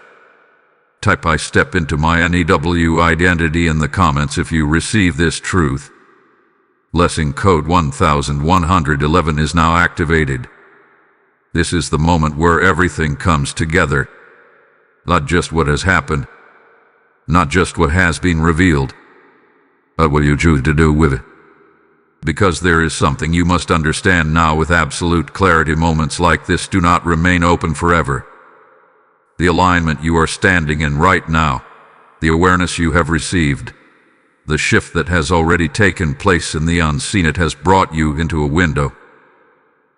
Speaker 1: Type "I step into my NEW identity" in the comments if you receive this truth. Lesson code 1111 is now activated. This is the moment where everything comes together. Not just what has happened, not just what has been revealed, but what you choose to do with it. Because there is something you must understand now with absolute clarity. Moments like this do not remain open forever. The alignment you are standing in right now, the awareness you have received, the shift that has already taken place in the unseen, it has brought you into a window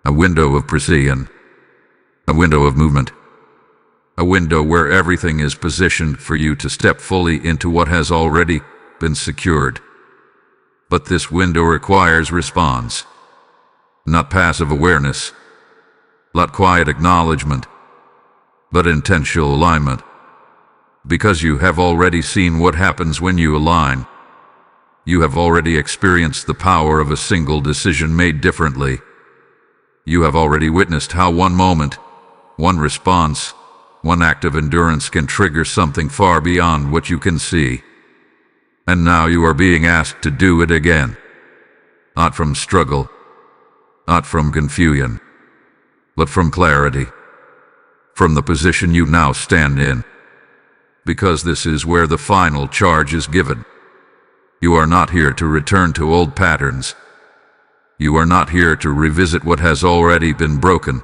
Speaker 1: of precision. A window of movement. A window where everything is positioned for you to step fully into what has already been secured. But this window requires response. Not passive awareness. Not quiet acknowledgement. But intentional alignment. Because you have already seen what happens when you align. You have already experienced the power of a single decision made differently. You have already witnessed how one moment, one response, one act of endurance can trigger something far beyond what you can see. And now you are being asked to do it again. Not from struggle, not from confusion, but from clarity. From the position you now stand in. Because this is where the final charge is given. You are not here to return to old patterns. You are not here to revisit what has already been broken.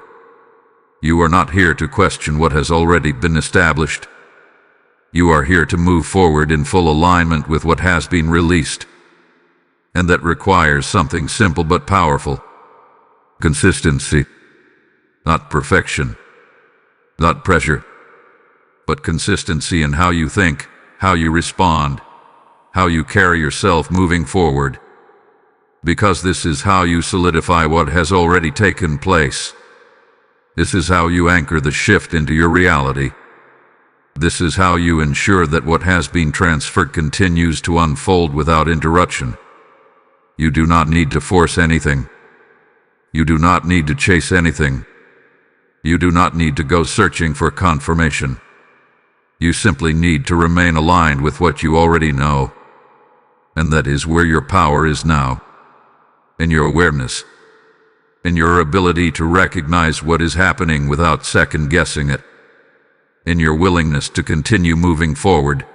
Speaker 1: You are not here to question what has already been established. You are here to move forward in full alignment with what has been released. And that requires something simple but powerful. Consistency. Not perfection. Not pressure. But consistency in how you think, how you respond, how you carry yourself moving forward. Because this is how you solidify what has already taken place. This is how you anchor the shift into your reality. This is how you ensure that what has been transferred continues to unfold without interruption. You do not need to force anything. You do not need to chase anything. You do not need to go searching for confirmation. You simply need to remain aligned with what you already know. And that is where your power is now. In your awareness. In your ability to recognize what is happening without second-guessing it. In your willingness to continue moving forward,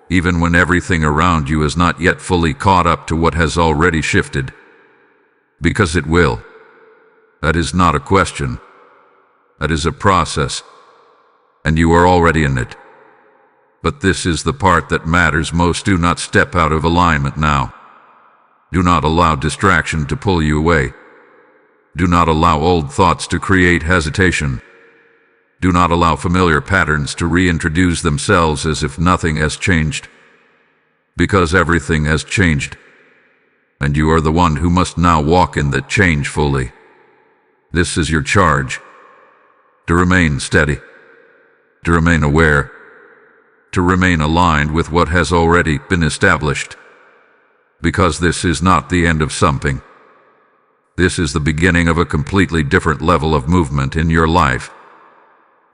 Speaker 1: even when everything around you is not yet fully caught up to what has already shifted. Because it will. That is not a question. That is a process, and you are already in it. But this is the part that matters most. Do not step out of alignment now. Do not allow distraction to pull you away. Do not allow old thoughts to create hesitation. Do not allow familiar patterns to reintroduce themselves as if nothing has changed. Because everything has changed, and you are the one who must now walk in that change fully. This is your charge. To remain steady. To remain aware. To remain aligned with what has already been established. Because this is not the end of something. This is the beginning of a completely different level of movement in your life.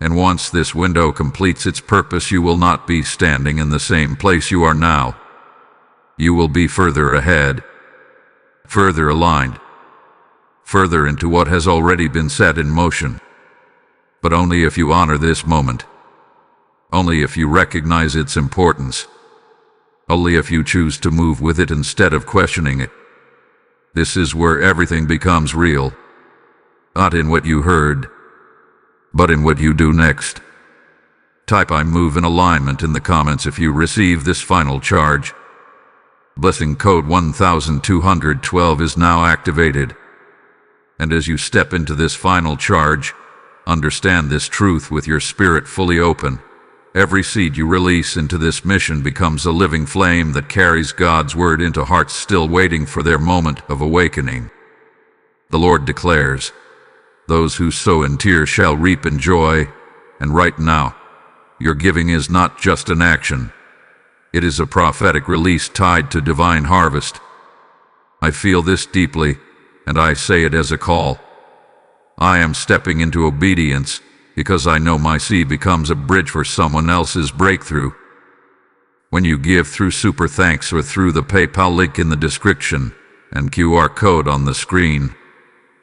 Speaker 1: And once this window completes its purpose, you will not be standing in the same place you are now. You will be further ahead, further aligned, further into what has already been set in motion. But only if you honor this moment. Only if you recognize its importance. Only if you choose to move with it instead of questioning it. This is where everything becomes real. Not in what you heard, but in what you do next. Type "I move in alignment" in the comments if you receive this final charge. Blessing code 1212 is now activated. And as you step into this final charge, understand this truth with your spirit fully open. Every seed you release into this mission becomes a living flame that carries God's word into hearts still waiting for their moment of awakening. The Lord declares, "Those who sow in tears shall reap in joy." And right now, your giving is not just an action. It is a prophetic release tied to divine harvest. I feel this deeply, and I say it as a call. I am stepping into obedience, because I know my seed becomes a bridge for someone else's breakthrough. When you give through Super Thanks or through the PayPal link in the description and QR code on the screen,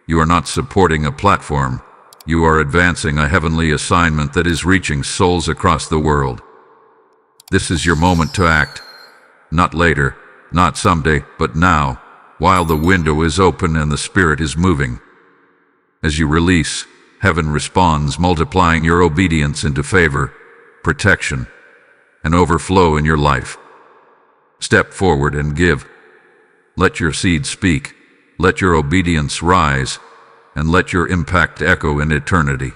Speaker 1: you are not supporting a platform. You are advancing a heavenly assignment that is reaching souls across the world. This is your moment to act. Not later, not someday, but now, while the window is open and the Spirit is moving. As you release, heaven responds, multiplying your obedience into favor, protection, and overflow in your life. Step forward and give. Let your seed speak. Let your obedience rise, and let your impact echo in eternity.